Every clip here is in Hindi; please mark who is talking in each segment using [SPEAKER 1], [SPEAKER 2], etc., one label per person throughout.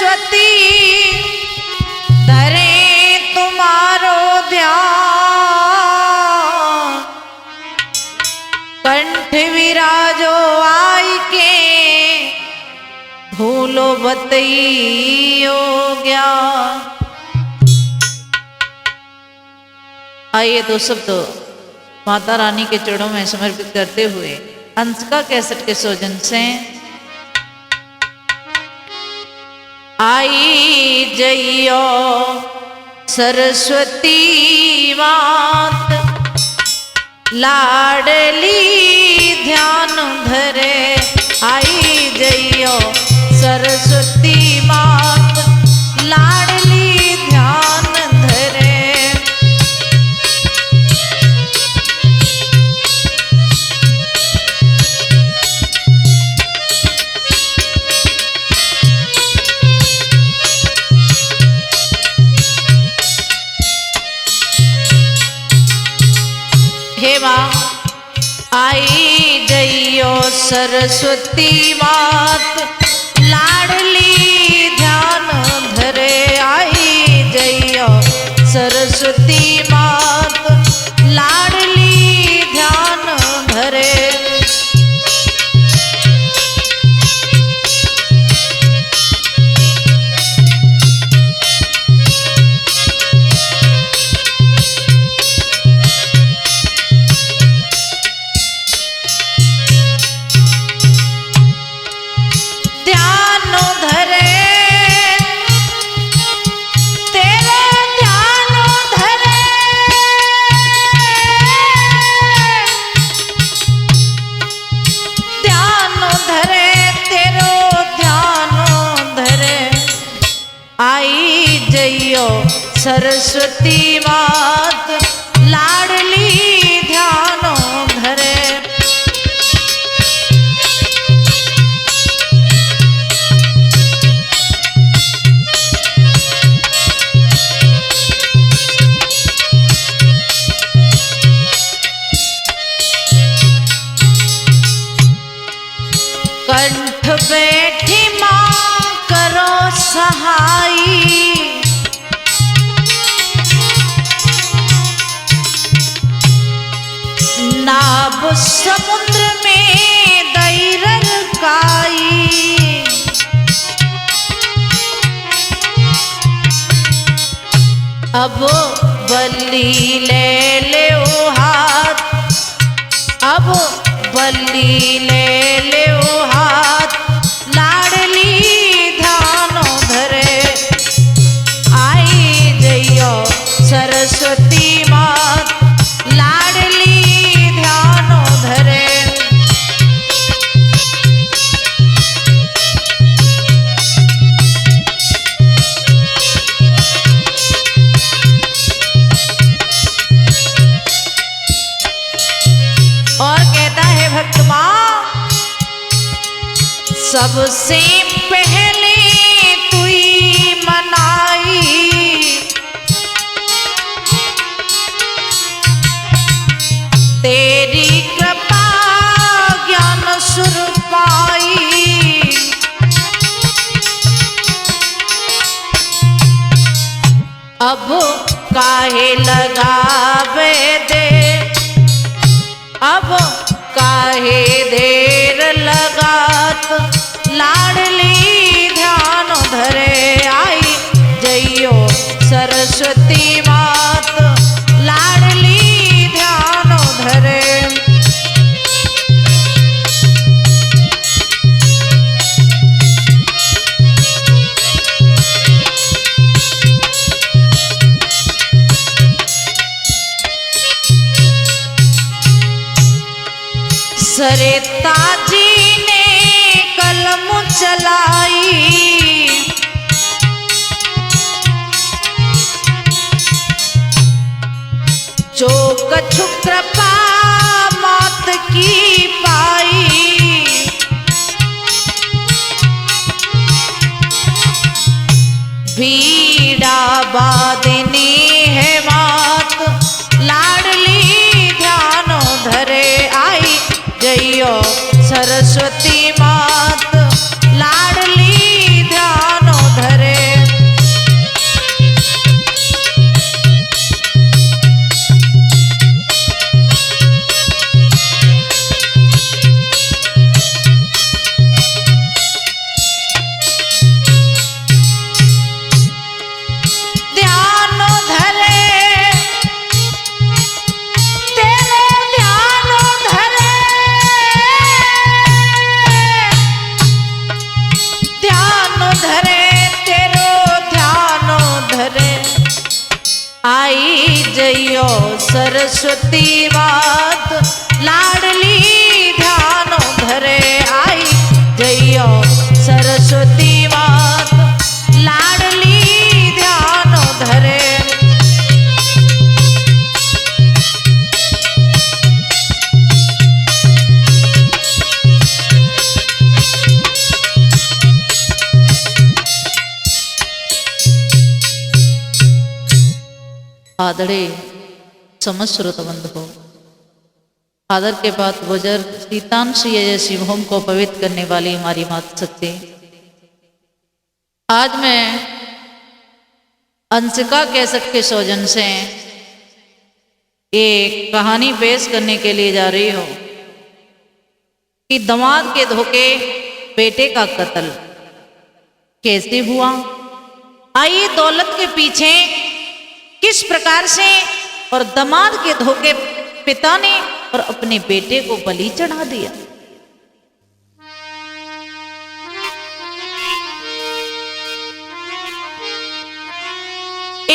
[SPEAKER 1] सरस्वती धरे तुम्हारो ध्यान, कंठ विराजो आई के भूलो बतइयो ज्ञान। आइए तो सब तो माता रानी के चरणों में समर्पित करते हुए अंशिका कैसेट के सौजन से आई जइयो सरस्वती मात, लाडली ध्यान धरे। आई जइयो सरस्वती मात, लाडली ध्यान धरे। हे माँ आई जइयो सरस्वती मात, लाडली ध्यान धरे। आई जइयो सरस्वती मात, लाडली ध्यान धरे। सरस्वती मात, लाडली ध्यान धरे। कंठ बैठी मां करो सहाई, नाव समुद्र में दैरल काई। अब बल्ली ले ले ओ हाथ, अब बल्ली ले ले ओ हाथ, लाडली ध्यान धरे। आई जइयो सरस्वती मात, लाडली ध्यान धरे। और कहता है भक्त मां, सबसे पहले तू ही मनाई, तेरी कृपा ज्ञान सुर पाई। अब काहे लगावे दे, अब काहे देर लगात, लाडली ध्यान धरे। आई जइयो सरस्वती मात, लाडली ध्यान धरे। सरिता जी ने कलम चलाई, जो कछु कृपा मात की पाई। बीड़ा बादिनी है मात, लाडली ध्यान धरे। आई जइयो सरस्वती मात, लाडली ध्यान धरे। जइयो सरस्वती मात लाडली ध्यान धरे आई, जइयो सरस्वती मात लाडली ध्यान धरे। आदरे समझ श्रोत बंधु, आदर के बाद बुजुर्ग सीतांश जैसी भूम को पवित्र करने वाली हमारी माता शक्ति, आज मैं अंशिका कैसेट के सौजन से एक कहानी पेश करने के लिए जा रही हूं कि दामाद के धोखे बेटे का कत्ल कैसे हुआ। आइए दौलत के पीछे किस प्रकार से और दामाद के धोखे पिता ने और अपने बेटे को बलि चढ़ा दिया।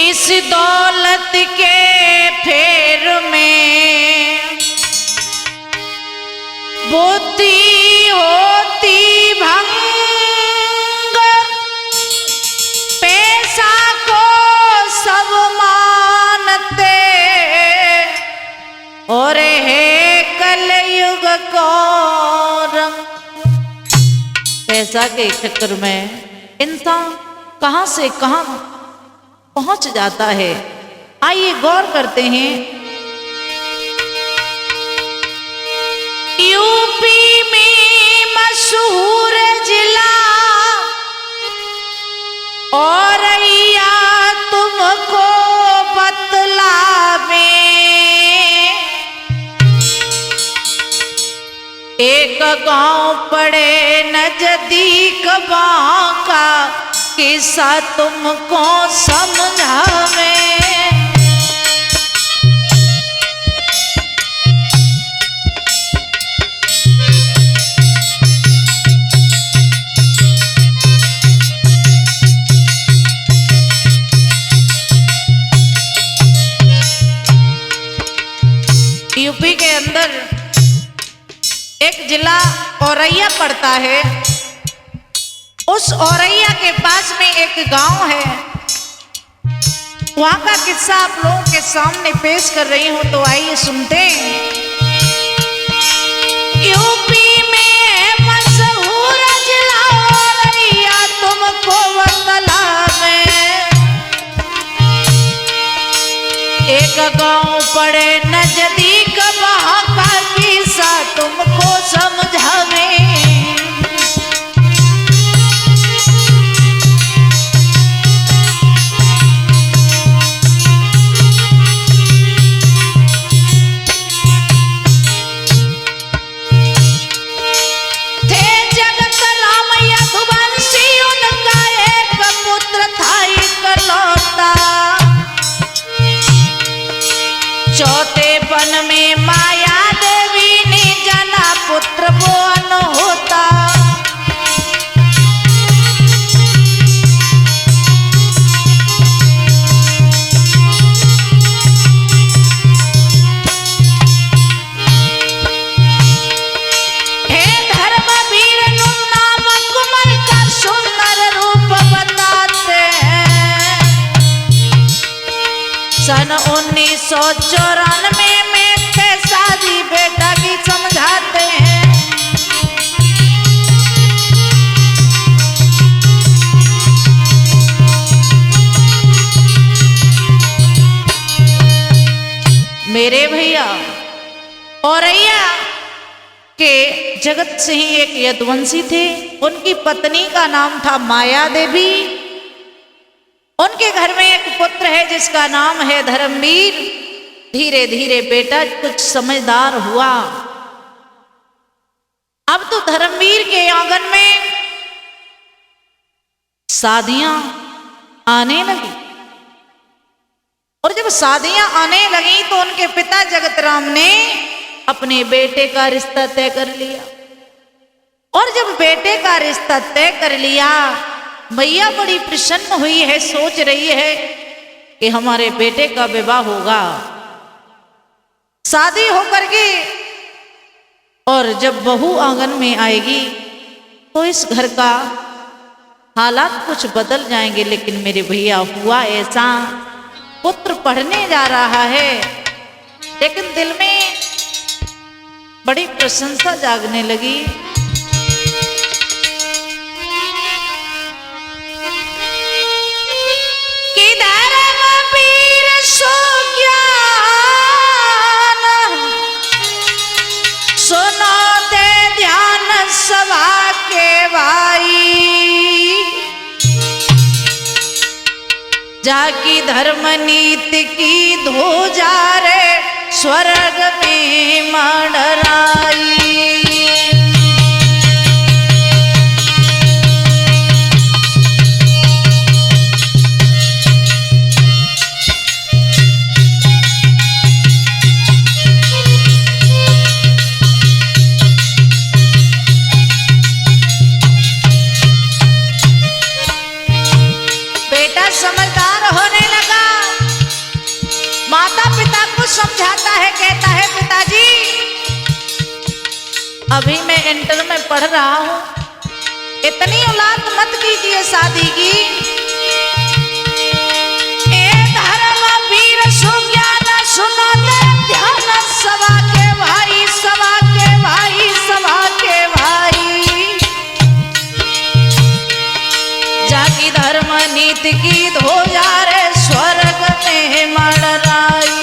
[SPEAKER 1] इस दौलत के फेर में बुद्धि होती भंग, पैसा को सब मानते और है कलयुग को रंग। पैसा के चक्कर में इंसान कहां से कहां पहुंच जाता है। आइए गौर करते हैं। यूपी में मशहूर जिला औरैया तुमको बतलावे, एक गांव पड़े नजदीक बांका, किस्सा तुमको समझावे। यूपी के अंदर एक जिला औरैया पड़ता है। उस औरैया के पास में एक गांव है। वहां का किस्सा आप लोगों के सामने पेश कर रही हूं, तो आइए सुनते हैं। यूपी में मशहूर जिला औरैया तुमको बतलावे, एक गांव पड़े नजदीक वहां का किस्सा तुमको समझावे। चौथे वन में माया देवी ने जाना पुत्र बोन होता। हे धर्मवीर नाम कुमार का सुंदर रूप बताते हैं। सन 1994 में थे शादी बेटा की समझाते हैं। मेरे भैया औरैया के जगत से ही एक यदुवंशी थे। उनकी पत्नी का नाम था माया देवी। उनके घर में एक पुत्र है जिसका नाम है धर्मवीर। धीरे धीरे बेटा कुछ समझदार हुआ। अब तो धर्मवीर के आंगन में शादियां आने लगी, और जब शादियां आने लगी तो उनके पिता जगत राम ने अपने बेटे का रिश्ता तय कर लिया। और जब बेटे का रिश्ता तय कर लिया, मैया बड़ी प्रसन्न हुई है, सोच रही है कि हमारे बेटे का विवाह होगा। शादी होकर के और जब बहू आंगन में आएगी तो इस घर का हालात कुछ बदल जाएंगे। लेकिन मेरे भैया हुआ ऐसा, पुत्र पढ़ने जा रहा है लेकिन दिल में बड़ी प्रशंसा जागने लगी। कि धर्मवीर सो ज्ञान सुनो दे ध्यान सभा के भाई, जाकी धर्म नीति की ध्वजा रे स्वर्ग में मंडराई। बेटा समझदार होने लगा, माता पिता को समझाता है, कहता है पिताजी अभी मैं इंटर में पढ़ रहा हूं, इतनी औलाद मत कीजिए शादी की। ए धर्मवीर सुज्ञान सुनो दे ध्यान सभा के भाई, सभा के भाई, सभा के भाई, जाकी धर्म नीति की ध्वजा रे स्वर्ग में मंडराई,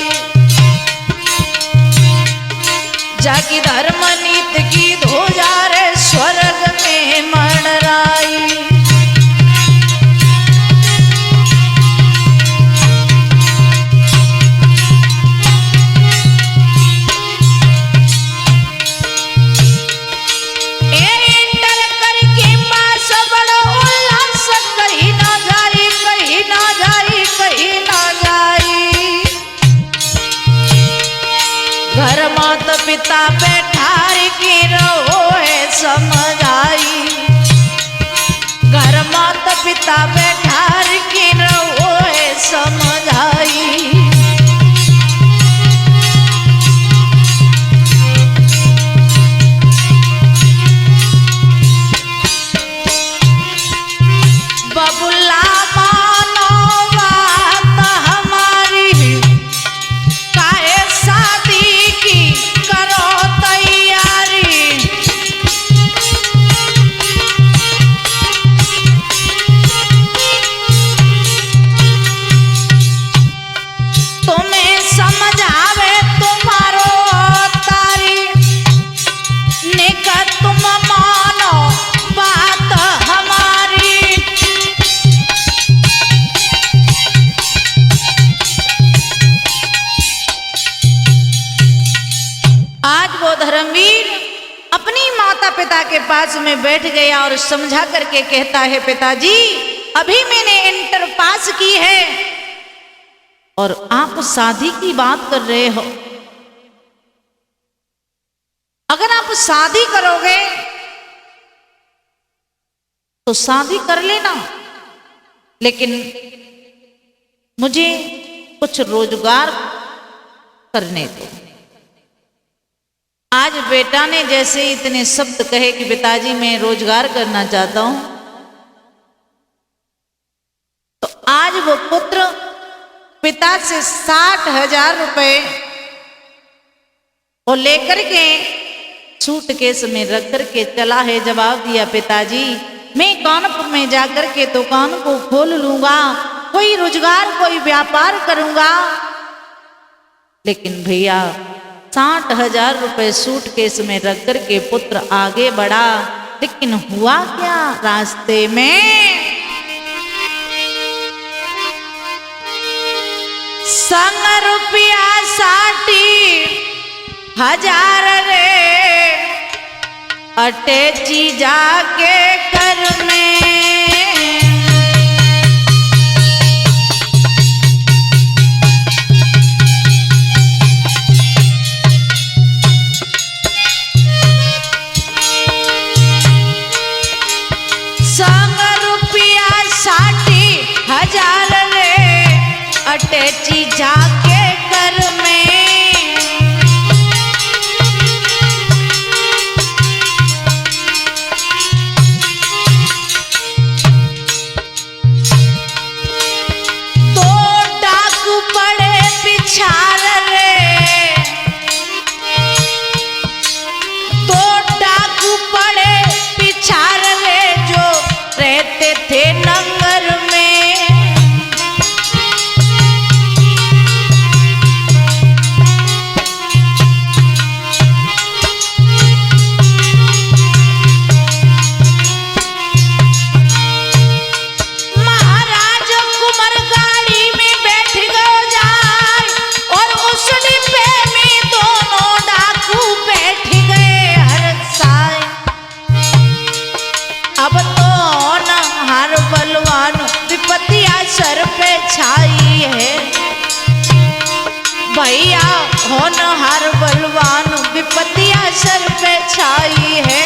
[SPEAKER 1] जाकी धर्म नीति की ध्वजा रे स्वर्ग में मंडराई। इंटर करके पास बड़ो उल्लास, कहीं ना जाई, कहीं ना जाई, कहीं ना जाई, घर माता पिता बैठार के रहो है समझाई, घर माता पिता बैठार के रहो है समझाई। बबुला मानो बात हमारी, काहे शादी की करो तैयारी, तुम्हें समझावे तुम्हारो तारी, निकट तुम मानो बात हमारी। आज वो धर्मवीर अपनी माता पिता के पास में बैठ गया और समझा करके कहता है पिताजी अभी मैंने इंटर पास की है और आप शादी की बात कर रहे हो, अगर आप शादी करोगे तो शादी कर लेना, लेकिन मुझे कुछ रोजगार करने दो। आज बेटा ने जैसे इतने शब्द कहे कि पिताजी मैं रोजगार करना चाहता हूं, तो आज वो पुत्र पिता से 60,000 रुपए वो लेकर के सूटकेस में रख करके चला है। जवाब दिया पिताजी मैं कानपुर में जाकर के दुकान को खोल लूंगा, कोई रोजगार कोई व्यापार करूंगा। लेकिन भैया 60,000 रुपए सूटकेस में रख करके पुत्र आगे बढ़ा, लेकिन हुआ क्या रास्ते में, संग रुपया 60,000 रे अटैची जाके कर में, संग रुपया 60,000 रे अटैची जाके कर में, है। भैया होनहार बलवान विपत्तियां सर पे छाई है।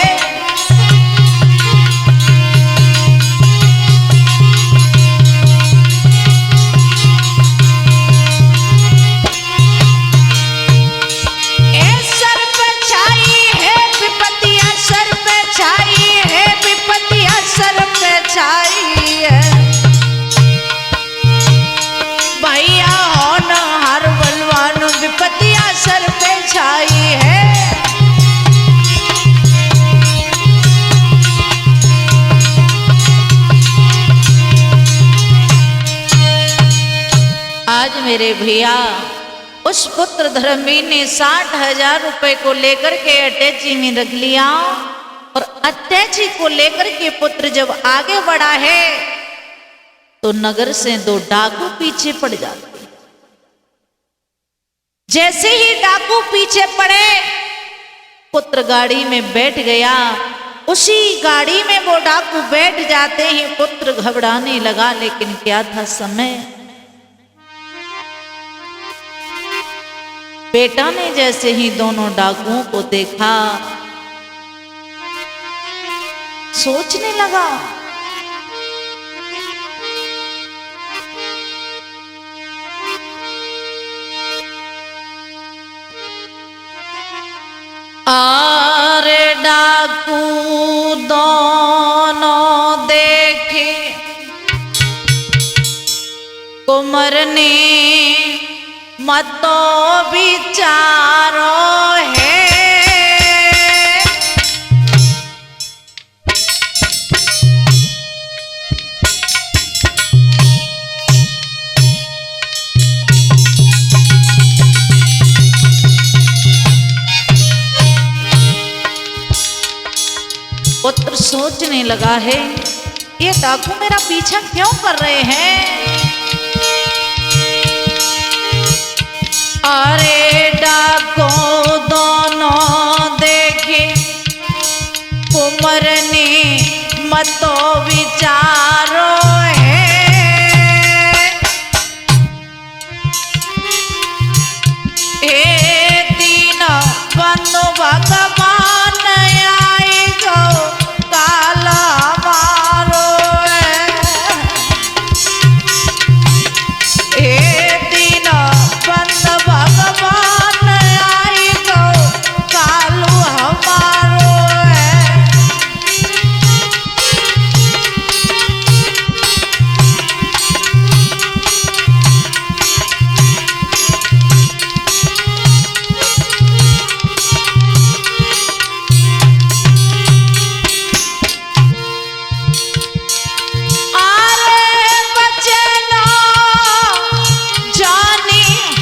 [SPEAKER 1] भैया होनहार बलवान विपत्तियां सर पे छाई है। आज मेरे भैया उस पुत्र धर्मी ने 60,000 रुपए को लेकर के अटैची में रख लिया और अटैची को लेकर के पुत्र जब आगे बढ़ा है तो नगर से 2 डाकू पीछे पड़ जाते। जैसे ही डाकू पीछे पड़े पुत्र गाड़ी में बैठ गया। उसी गाड़ी में वो डाकू बैठ जाते ही पुत्र घबराने लगा। लेकिन क्या था समय, बेटा ने जैसे ही दोनों डाकुओं को देखा सोचने लगा, अरे डाकू दोनों देखे कुंवर ने मतो विचारो है। पुत्र सोचने लगा है ये डाकू मेरा पीछा क्यों कर रहे हैं। अरे डाकू दोनों देखे कुंवर ने मतो विचारो है। ए दीन बंधु भगवान आई गो काल हमारो है। ए दीन बंधु भगवान आई गो कालू हमारो है।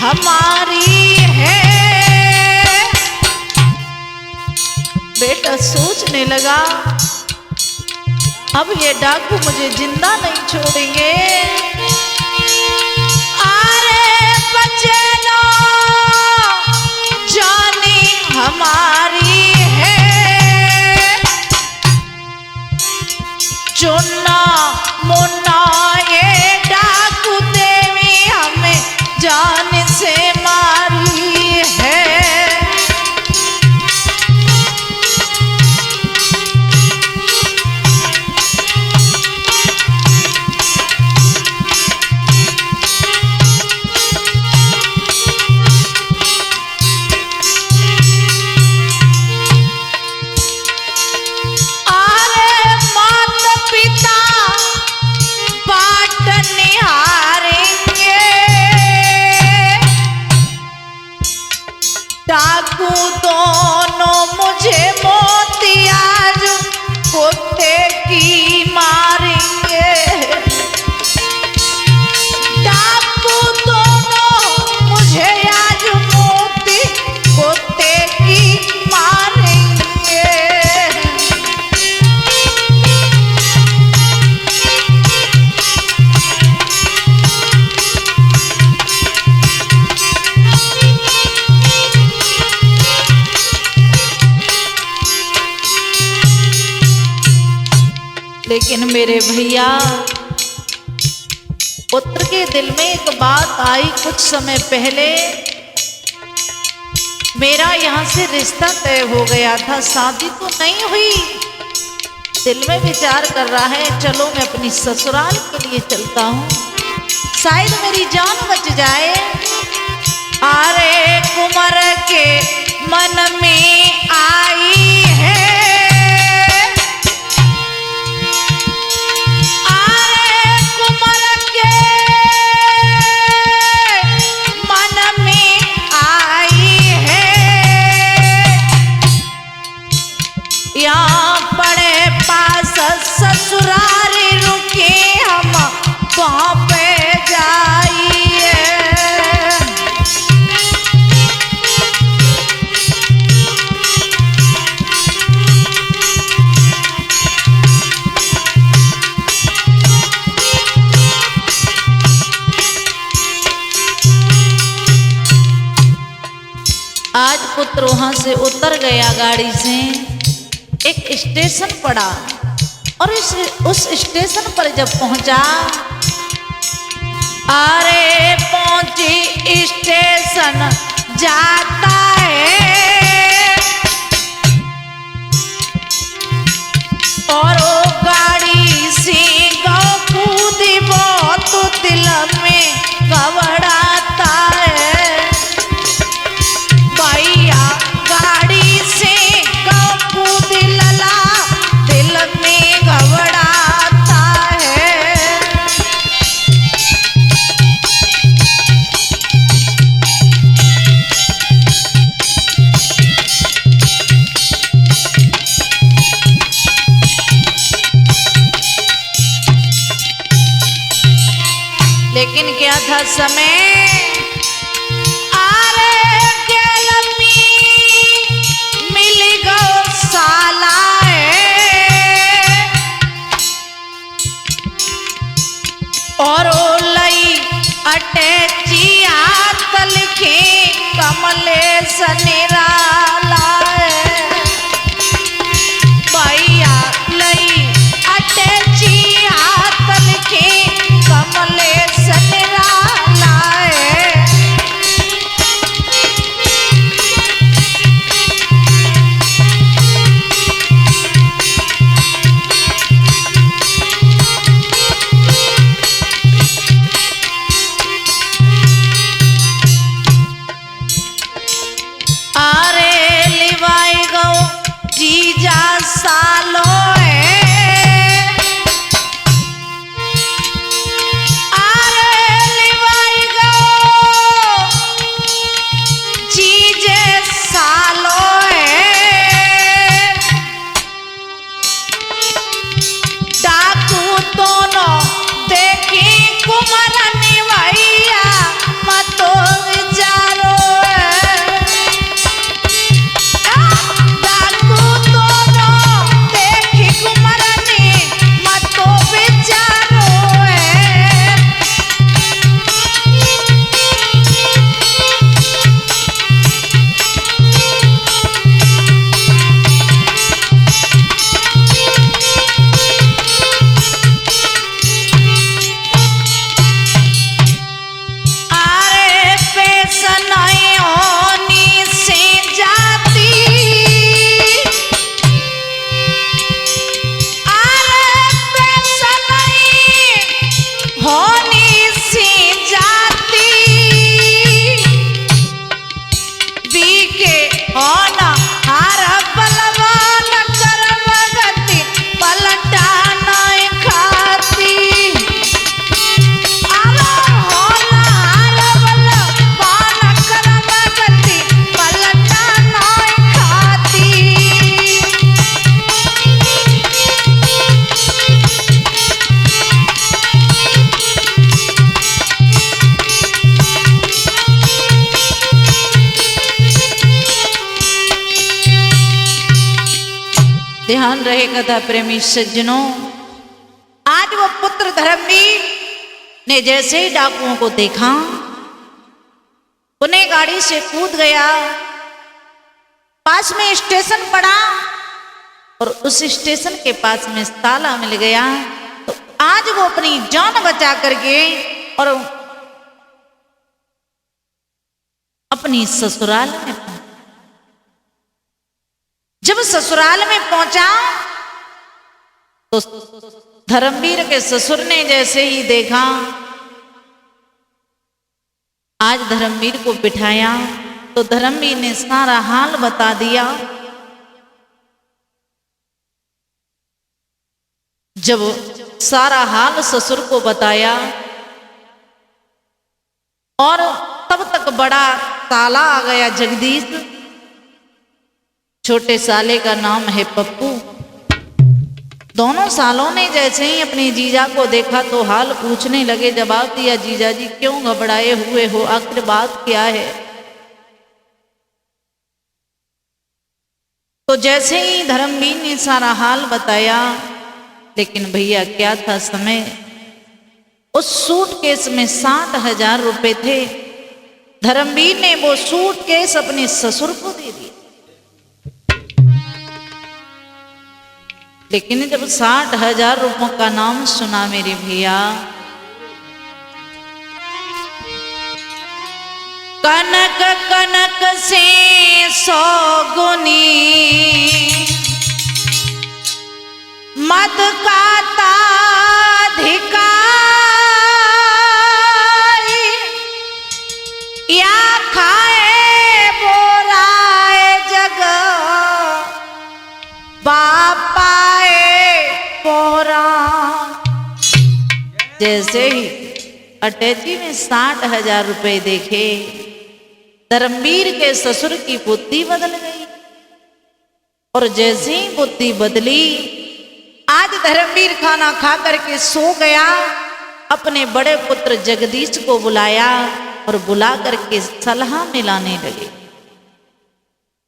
[SPEAKER 1] हमारी है। बेटा सोचने लगा अब ये डाकू मुझे जिंदा नहीं छोड़ेंगे। अरे बचनो जानी हमारी है। चुन्ना मुन्ना ये डाकू देवी हमें जान से मारी है। अरे माता पिता बाट निहारेंगे। डाकू दोनों मुझे मोतियाज कुत्ते की मारेंगे। डाकू दोनों मुझे आज मोती कुत्ते की मारेंगे। लेकिन मेरे भैया पुत्र के दिल में एक बात आई कुछ समय पहले, मेरा यहाँ से रिश्ता तय हो गया था, शादी तो नहीं हुई। दिल में विचार कर रहा है चलो मैं अपनी ससुराल के लिए चलता हूँ, शायद मेरी जान बच जाए। अरे कुंवर के मन में आई है, अरे कुंवर के मन में आई है, यहाँ पड़े पास ससुराल रुके हम वहाँ पे जाइए। आज पुत्र वहां से उतर गया गाड़ी से, एक स्टेशन पड़ा और उस स्टेशन पर जब पहुंचा, अरे पहुंची स्टेशन जाता है और वो गाड़ी से गाँव कूदी बहुत दिल में घबराता है। भैया गाड़ी से गाँव कूद लला दिल में घबराता है। लेकिन क्या था समय, और ओलई अटैचिया तल के कमले सनिराला भैया लई अटैचिया तल के कमले सनिराला। जीजा सालो ध्यान रहे कथा प्रेमी सज्जनों, आज वो पुत्र धर्मवीर ने जैसे ही डाकुओं को देखा, उन्हें गाड़ी से कूद गया। पास में स्टेशन पड़ा और उस स्टेशन के पास में ताला मिल गया। तो आज वो अपनी जान बचा करके और अपनी ससुराल में जब ससुराल में पहुंचा तो धर्मवीर के ससुर ने जैसे ही देखा, आज धर्मवीर को बिठाया तो धर्मवीर ने सारा हाल बता दिया। जब सारा हाल ससुर को बताया और तब तक बड़ा साला आ गया जगदीश, छोटे साले का नाम है पप्पू। दोनों सालों ने जैसे ही अपने जीजा को देखा तो हाल पूछने लगे, जवाब दिया, जीजा जी क्यों घबराए हुए हो, आखिर बात क्या है। तो जैसे ही धर्मवीर ने सारा हाल बताया, लेकिन भैया क्या था समय, उस सूटकेस में 60,000 रुपए थे। धर्मवीर ने वो सूटकेस अपने ससुर को दे दिया। लेकिन जब 60,000 रुपयों का नाम सुना मेरे भैया, कनक कनक से 100 गुनी मद का ताधिकारी, या खाए बोराए जग बापाए पोरा। जैसे ही अटैची में 60,000 रुपए देखे, धर्मवीर के ससुर की बुद्धि बदल गई। और जैसे ही बुद्धि बदली, आज धर्मवीर खाना खा करके सो गया। अपने बड़े पुत्र जगदीश को बुलाया और बुला करके सलाह मिलाने लगे।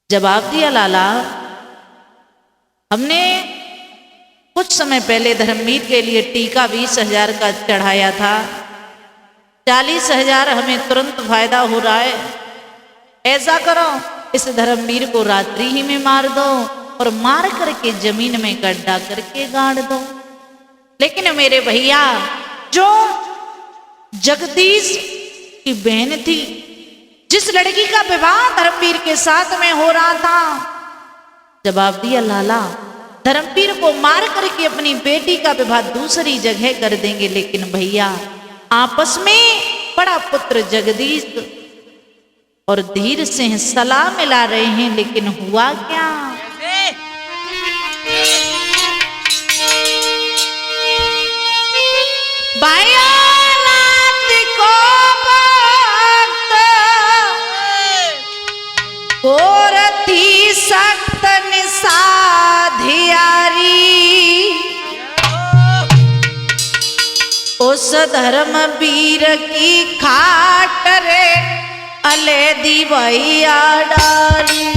[SPEAKER 1] जवाब दिया, लाला हमने कुछ समय पहले धर्मवीर के लिए टीका 20,000 का चढ़ाया था, 40,000 हमें तुरंत फायदा हो रहा है। ऐसा करो, इस धर्मवीर को रात्रि ही में मार दो और मार करके जमीन में गड्ढा करके गाड़ दो। लेकिन मेरे भैया, जो जगदीश की बहन थी, जिस लड़की का विवाह धर्मवीर के साथ में हो रहा था, जवाब दिया, लाला धर्मवीर को मार करके अपनी बेटी का विवाह दूसरी जगह कर देंगे। लेकिन भैया, आपस में बड़ा पुत्र जगदीश और धीर से सलाह मिला रहे हैं, लेकिन हुआ क्या। भाइयों, रात को वक्त गोरथी सख्त निसाधियारी, उस धर्मवीर की खाट रे अले दी भैया डाली।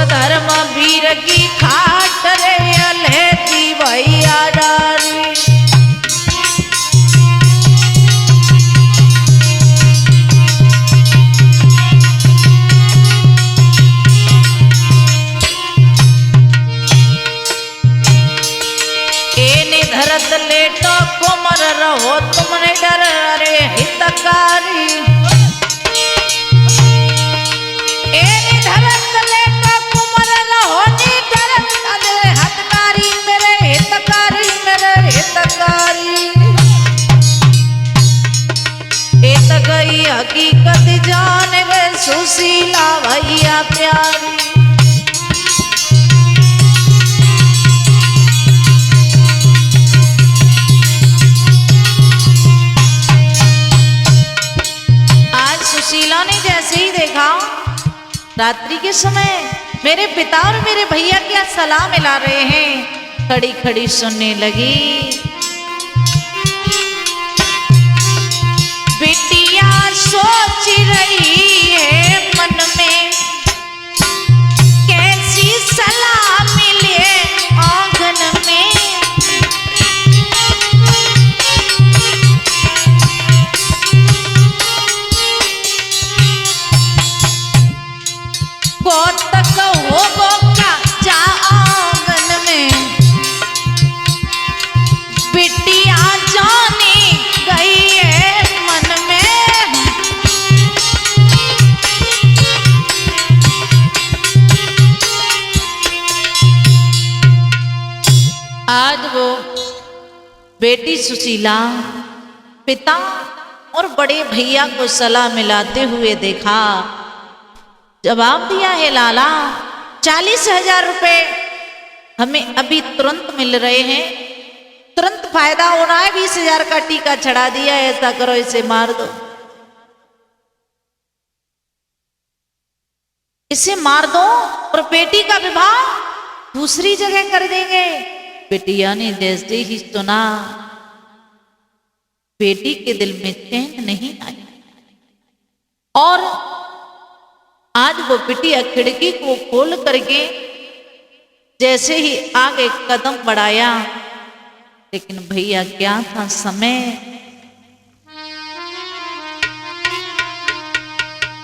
[SPEAKER 1] धर्मवीर की खाट रे अलेती भैया डाली। एने धरत लेटो कुमर रहो तुमने डर रे हितकारी। एने धरत लेटो कुमर रहो नी डर अरे हतकारी मेरे हितकारी मेरे हितकारी। एत गई हकीकत जान रे सुशीला भैया प्यारी। सुशीला ने जैसे ही देखा रात्रि के समय मेरे पिता और मेरे भैया क्या सलाह मिला रहे हैं, खड़ी खड़ी सुनने लगी। बिटिया सोच रही है मन में, कैसी सलाह मिले आंगन में। कोतक होगो क्या जा आंगन में, बिटिया जाने गई है मन में। आज वो बेटी सुशीला पिता और बड़े भैया को सलाह मिलाते हुए देखा। जवाब दिया है, लाला 40,000 रुपए हमें अभी तुरंत मिल रहे हैं, तुरंत फायदा हो रहा है, 20,000 का टीका चढ़ा दिया, ऐसा करो इसे मार दो, इसे मार दो और बेटी का विवाह दूसरी जगह कर देंगे। बेटिया ने जैसे ही सुना, बेटी के दिल में चैन नहीं आई और आज वो बिटिया खिड़की को खोल करके जैसे ही आगे कदम बढ़ाया, लेकिन भैया क्या था समय,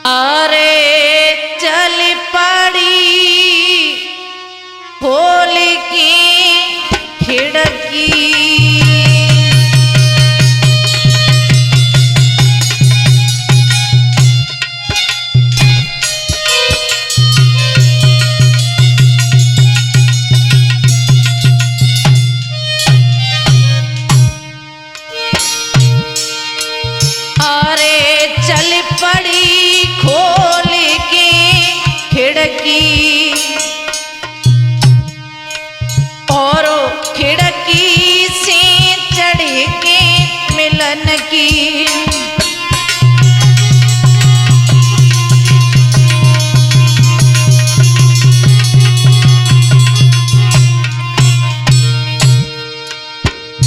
[SPEAKER 1] अरे चल पड़ी खोल की खिड़की। पड़ी खोल के खिड़की और खिड़की से चढ़ के मिलन की।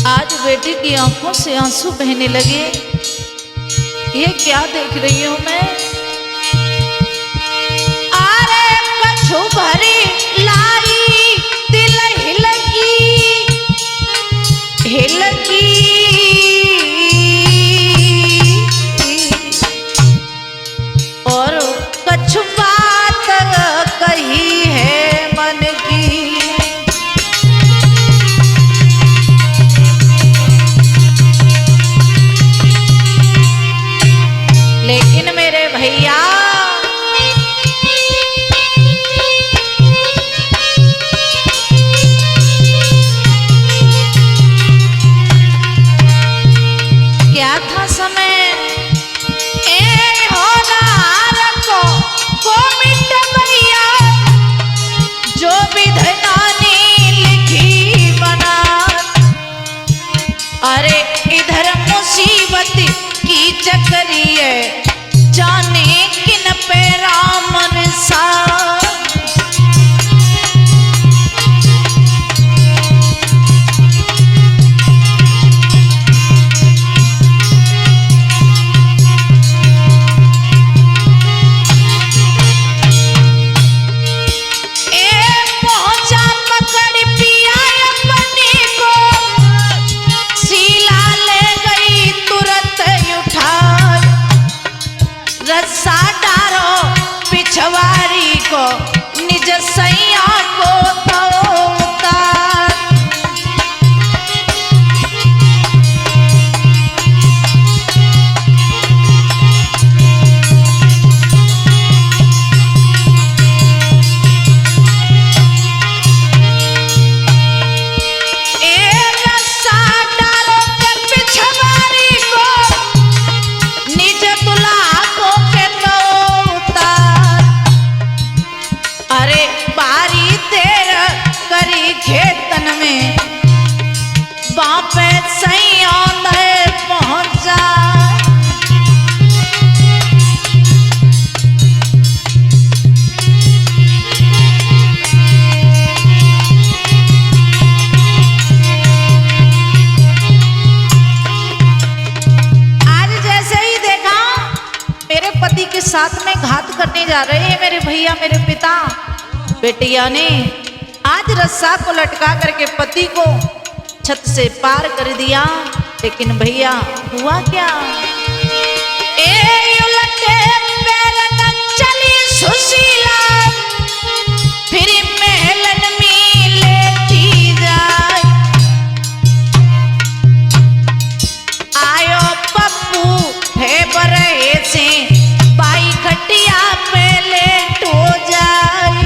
[SPEAKER 1] आज बेटी की आंखों से आंसू बहने लगे। ये क्या देख रही हूं मैं, अरे कछु भरी लाई दिल हिलकी हिलकी, और कछु बात कही है मन की। लेकिन मेरे भैया क्या था समय, ए होनार को मिट भैया, जो विधना ने लिखी बना। अरे इधर मुसीबत की चक्री है, जाने किन पे राम सा। पहुंचा पकड़ पिया अपने को, शीला ले गई तुरंत उठा, रस्सा डारो पिछवारी को, निज सैया को तो उतार। रस्सा डालो के पिछवारी को, निज दुल्हा को के तो साथ में घात करने जा रहे हैं मेरे भैया मेरे पिता। बेटिया ने आज रस्सा को लटका करके पति को छत से पार कर दिया, लेकिन भैया हुआ क्या? उलटे पैर न चली सुशीला, फिर महलन में लेटी जाए। आयो पप्पू है बरहे से, बाई खटिया पे लेटो जाए।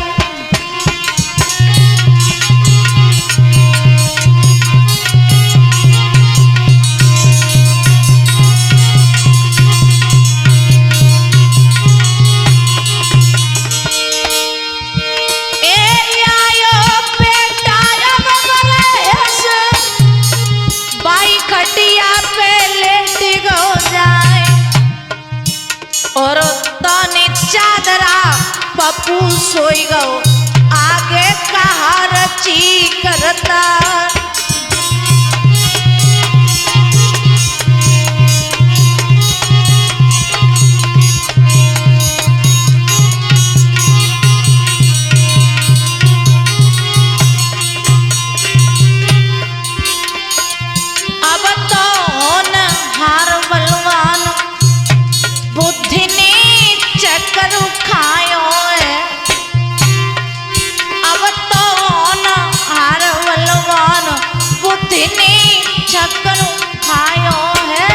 [SPEAKER 1] और ताने चादरा पप्पू सोई गो, आगे कहा रची करता। अब तो हार बलवान बुद्धि ने चक्कर खायो है। अब तो हार बलवान बुद्धि ने चक्कर खायो है।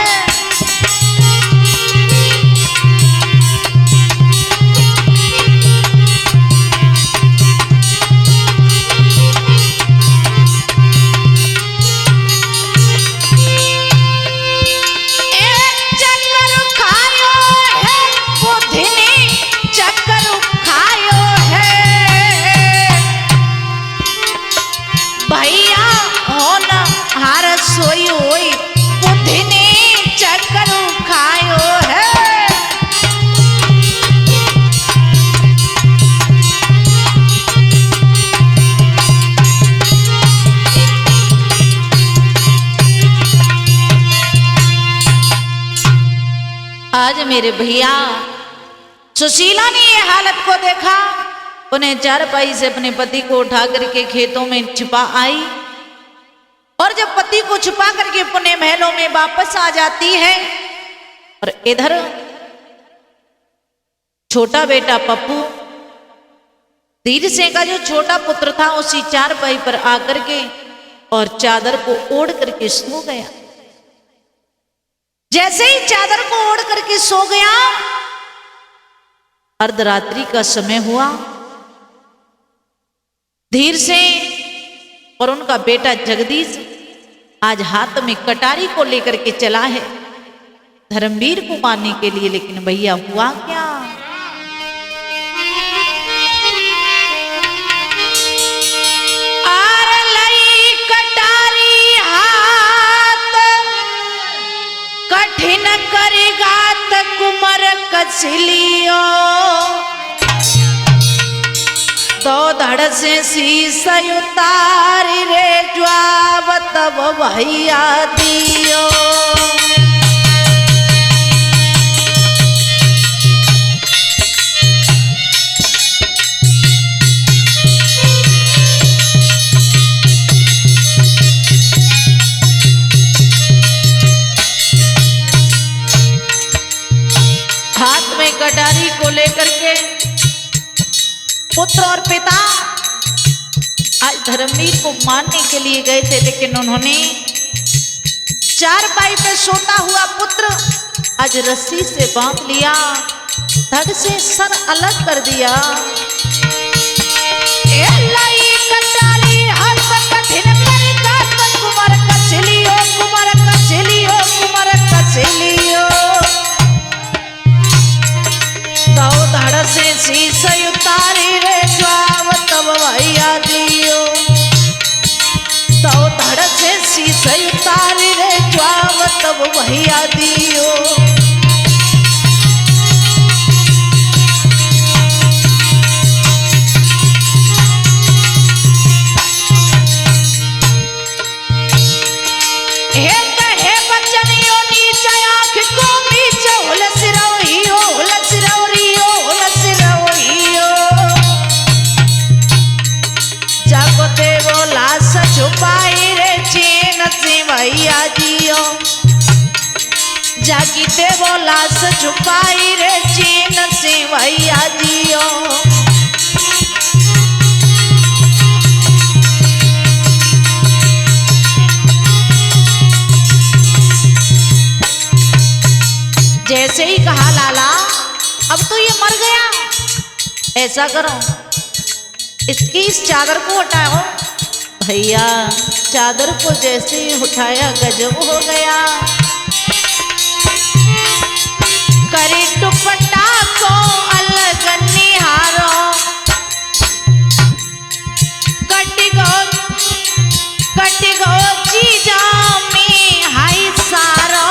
[SPEAKER 1] भैया हो न हार सोई होई, बुद्धि ने चक्कर खायो है। आज मेरे भैया सुशीला ने ये हालत को देखा, उन्हें चारपाई से अपने पति को उठा करके खेतों में छिपा आई, और जब पति को छिपा करके अपने महलों में वापस आ जाती है, और इधर छोटा बेटा पप्पू धीर सिंह का जो छोटा पुत्र था उसी चारपाई पर आकर के और चादर को ओढ़ करके सो गया। जैसे ही चादर को ओढ़ करके सो गया, अर्धरात्रि का समय हुआ। धीर से और उनका बेटा जगदीश आज हाथ में कटारी को लेकर के चला है धर्मवीर को मारने के लिए, लेकिन भैया हुआ क्या? आर लई कटारी हाथ, कठिन करिगात कुमर कछलियो। तो धड़ से शीश उतारी रे ज्वाब तब भैया दियो। हाथ में कटारी को लेकर के पुत्र और पिता आज धर्मवीर को मारने के लिए गए थे, लेकिन उन्होंने चारपाई पे सोता हुआ पुत्र आज रस्सी से बांध लिया, धड़ से सर अलग कर दिया। कुमार कछलियो, कुमार कछलियो, कुमार कछलियो। दाऊ धड़ से शीश उतारी रे ज्वाब तब भैया दियो। दाऊ धड़ से शीश उतारी रे ज्वाब तब भैया दियो। बच्चनियों नीचे आँख को नीचे हुलस रही हो, हुलस रही जागीते वो लाश छुपाई रे चीन से भैया जियो। जैसे ही कहा लाला अब तो ये मर गया, ऐसा करो इसकी इस चादर को हटाओ। भैया चादर को जैसे ही उठाया गजब हो गया। करे दुपट्टा को अलग निहारो, कट गो जीजा में हाई सारो।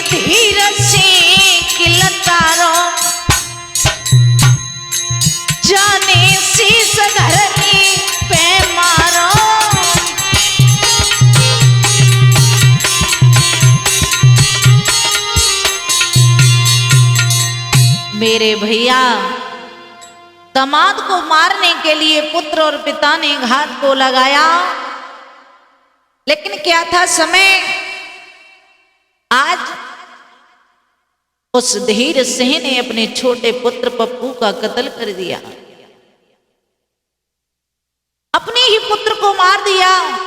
[SPEAKER 1] धीर से किलकारो जाने शीस घरनी पे मारो। मेरे भैया दामाद को मारने के लिए पुत्र और पिता ने घात को लगाया, लेकिन क्या था समय, आज उस धीर सिंह ने अपने छोटे पुत्र पप्पू का कत्ल कर दिया, अपने ही पुत्र को मार दिया।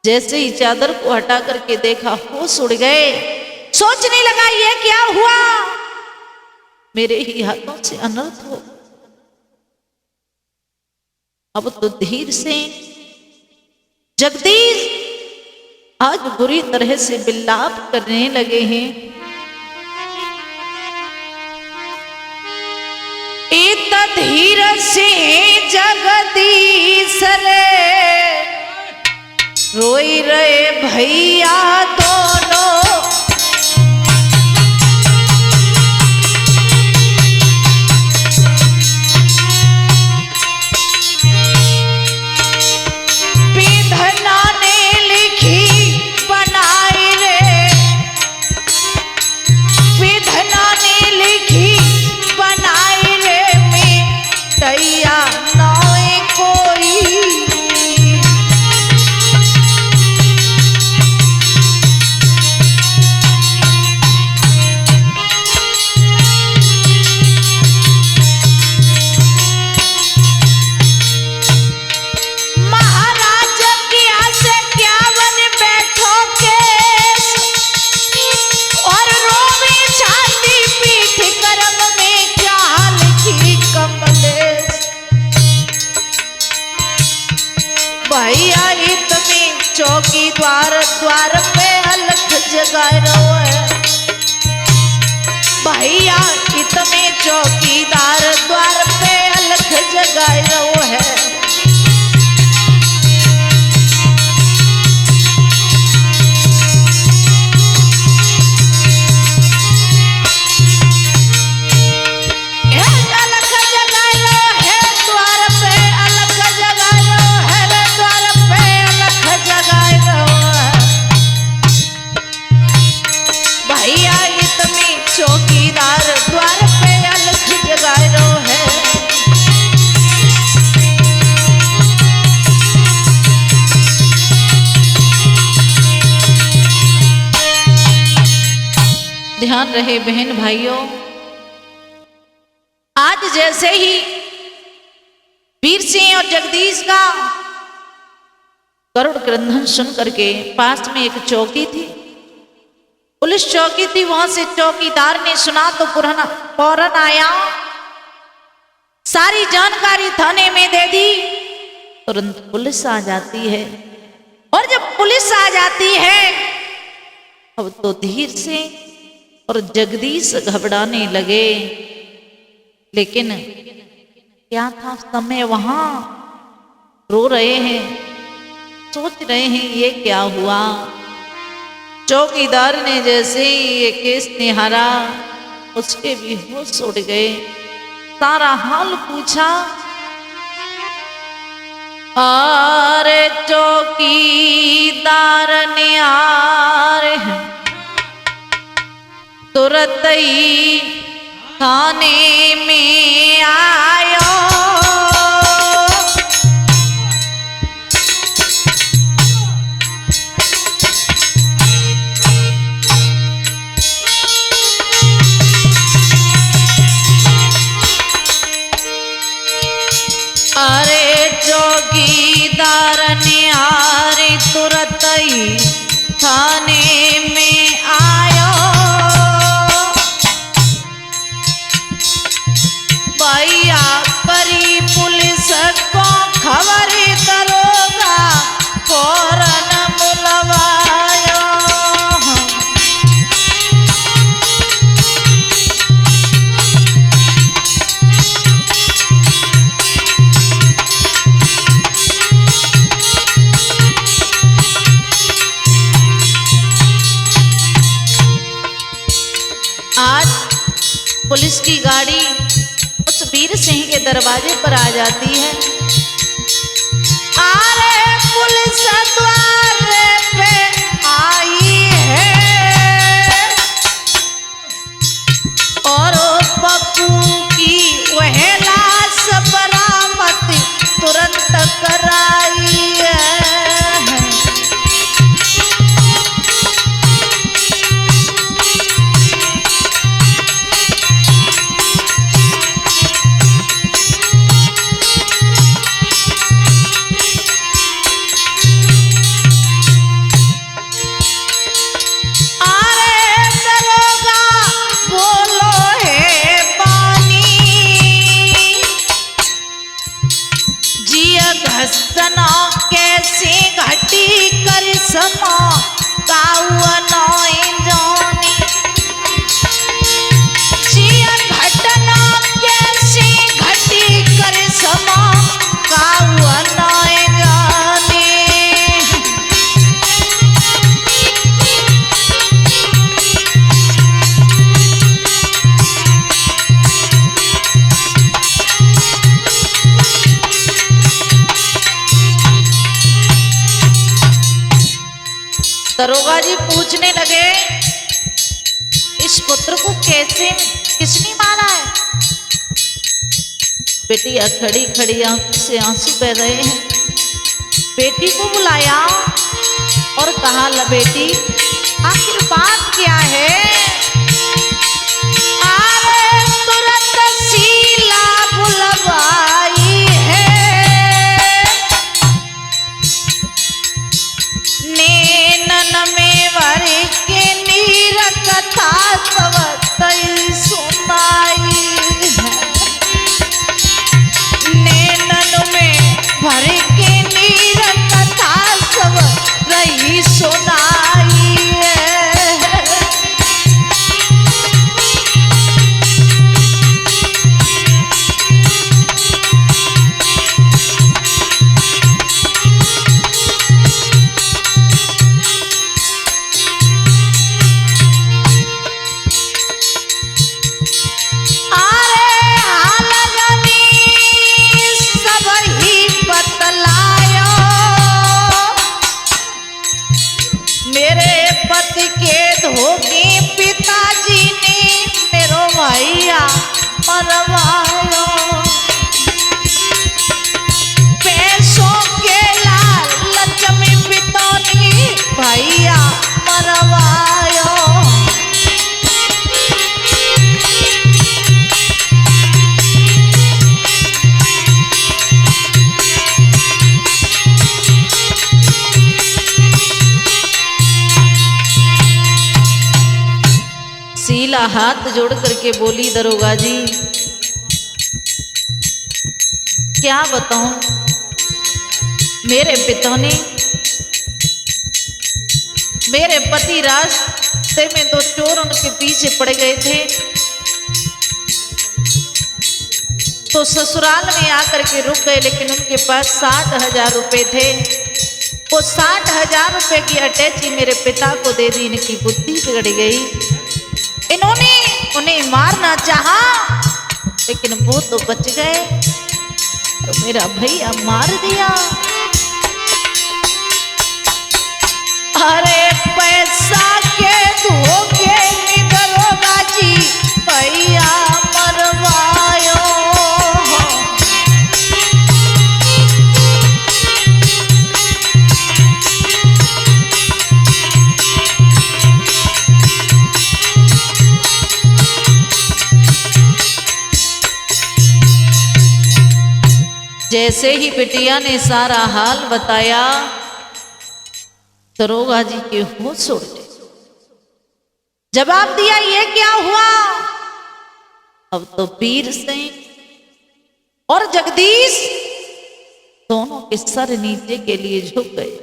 [SPEAKER 1] जैसे ही चादर को हटा करके देखा होश उड़ गए, सोचने लगा ये क्या हुआ, मेरे ही हाथों से अनर्थ हो। अब तो धीर सिंह जगदीश आज बुरी तरह से विलाप करने लगे हैं। इत धीर से जगदीश रे रोई रहे भैया दोनों। विधना ने लिखी बनाई रे, विधना ने लिखी बनाई रे तैया नौए कोई। महाराज किया से क्या बन बैठो केस, और रोवे छाती पीठ कर्म में क्या लिखी कमलेश। भैया इतनी चौकी द्वार द्वार पे अलख जगाए रहो है, भैया इतने चौकीदार द्वार पे अलख जगाए रहो है। चौकीदार द्वार पे अलख जगाए रहो है। ध्यान रहे बहन भाइयों, आज जैसे ही वीर सिंह और जगदीश का गरुड़ क्रंदन सुन करके पास में एक चौकी थी, पुलिस चौकी थी, वहां से चौकीदार ने सुना तो फौरन आया, सारी जानकारी थाने में दे दी। तुरंत पुलिस आ जाती है, और जब पुलिस आ जाती है अब तो धीर से और जगदीश घबराने लगे। लेकिन क्या था समय, वहां रो रहे हैं, सोच रहे हैं ये क्या हुआ। चौकीदार ने जैसे ही ये केस निहारा उसके भी होश उड़ गए, सारा हाल पूछा। अरे चौकीदार निहार तुरंत ही थाने में आयो। अरे चौकीदार निहारे तुरंत ही थाने में आयो। भैया करी पुलिस को खबर दरोगा फौरन बुलवायो। आज पुलिस की गाड़ी उस वीर सिंह के दरवाजे पर आ जाती है। अरे पुलिस द्वारे पे आई है और पप्पू की वह लाश बरामद तुरंत कराई है। घसना कैसे घटी कर समा काउनोई जानी। जिया घटना कैसे घटी कर समा काउनोई जानी। दरोगा जी पूछने लगे, इस पुत्र को कैसे किसने मारा है? बेटिया खड़ी खड़ी आंख से आंसू बह रहे हैं। बेटी को बुलाया और कहा, ला बेटी आखिर बात क्या है? अरे तुरंत शीला बुलवाई है। नैनन में भर के नीर कथा सब तई सुनाई है। नैनन में भर के नीर कथा सब रही सुनाई है। धोखे पिताजी ने मेरो भैया मरवायो। पैसों के लालच में पिता ने भैया मरवायो। शीला हाथ जोड़ करके बोली, दरोगा जी क्या बताऊं, मेरे पिता ने मेरे पति रास्ते में दो चोर उनके पीछे पड़ गए थे, तो ससुराल में आकर के रुक गए, लेकिन उनके पास 60,000 रुपए थे। वो 60,000 रुपए की अटैची मेरे पिता को दे दी। इनकी बुद्धि बिगड़ गई, इन्होंने उन्हें मारना चाहा, लेकिन वो तो बच गए, तो मेरा भैया मार दिया। अरे पैसा के धोखे में दरोगा जैसे ही बिटिया ने सारा हाल बताया, दरोगा जी के होश उड़ गए। जवाब दिया, ये क्या हुआ? अब तो वीर सिंह और जगदीश दोनों के सर नीचे के लिए झुक गए।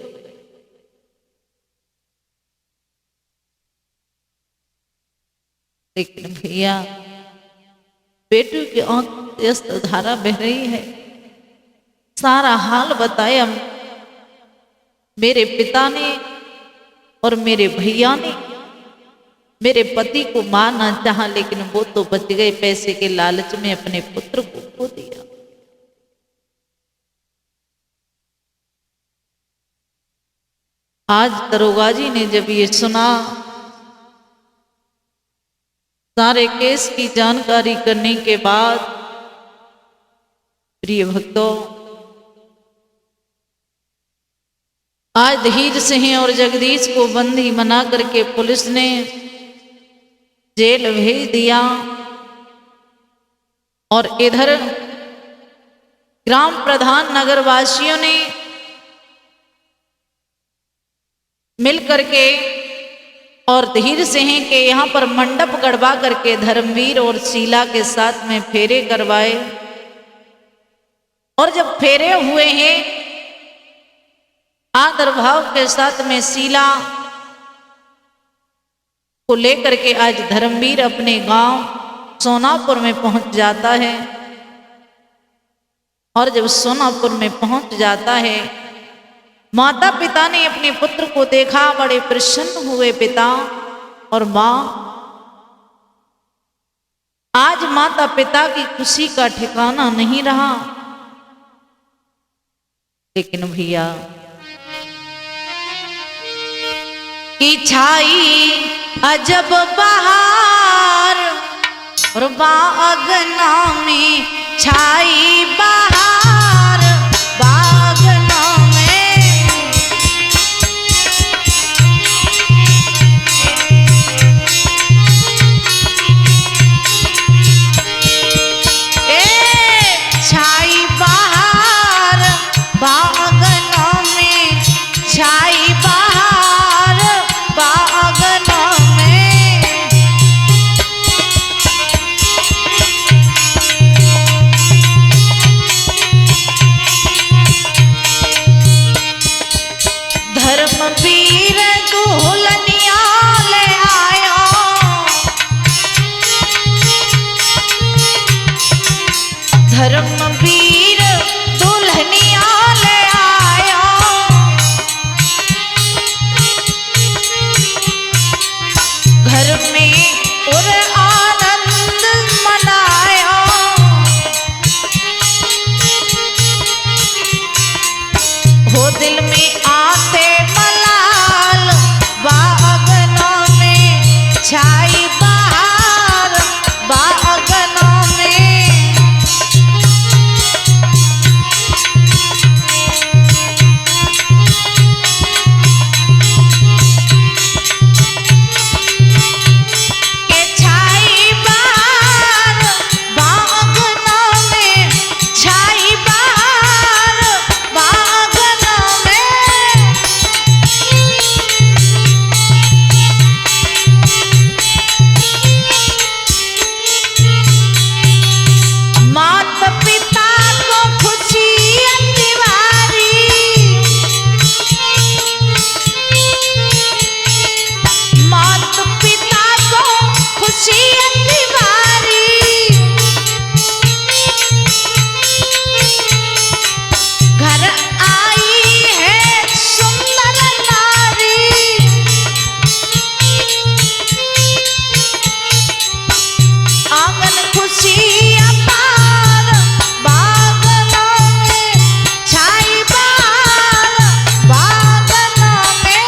[SPEAKER 1] लेकिन भैया, बेटू की आंख से धारा बह रही है। सारा हाल बताया मेरे पिता ने और मेरे भैया ने। मेरे पति को मारना चाहा, लेकिन वो तो बच गए, पैसे के लालच में अपने पुत्र को खो दिया। आज दरोगा जी ने जब ये सुना, सारे केस की जानकारी करने के बाद, प्रिय भक्तों, आज धीर सिंह और जगदीश को बंदी बना करके पुलिस ने जेल भेज दिया। और इधर ग्राम प्रधान नगरवासियों ने मिल करके और धीर सिंह के यहाँ पर मंडप गड़वा करके धर्मवीर और शीला के साथ में फेरे करवाए। और जब फेरे हुए हैं, आदर भाव के साथ में शीला को लेकर के आज धर्मवीर अपने गांव सोनापुर में पहुंच जाता है। और जब सोनापुर में पहुंच जाता है, माता पिता ने अपने पुत्र को देखा, बड़े प्रसन्न हुए पिता और मां। आज माता पिता की खुशी का ठिकाना नहीं रहा। लेकिन भैया, की छाई अजब बहार और बागना में छाई बहार, बागना में छाई बहार, बागना में छाई बहार, बागना में। धर्मवीर दुल्हनिया ले आया, धर्मवीर दुल्हनिया ले आया। घर में और आनंद मनाया, हो दिल में आते मलाल, बागना में छाई बहार, बागना में। के छाई बहार, बागना में छाई बहार, बागना में। माता पिता को खुशी दिवारी, माता पिता को खुशी दिवारी। घर आई है सुंदर नारी, आंगन खुशी अपार, बागना में छाई बहार, बागना में।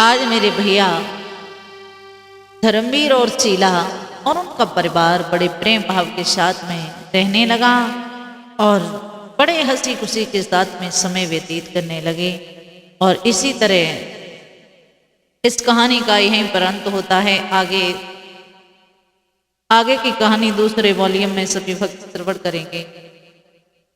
[SPEAKER 1] आज मेरे भैया धर्मवीर और शीला और उनका परिवार बड़े प्रेम भाव के साथ में रहने लगा और बड़े हंसी खुशी के साथ में समय व्यतीत करने लगे। और इसी तरह इस कहानी का यहीं पर अंत होता है। आगे की कहानी दूसरे वॉल्यूम में सभी भक्त श्रवण करेंगे।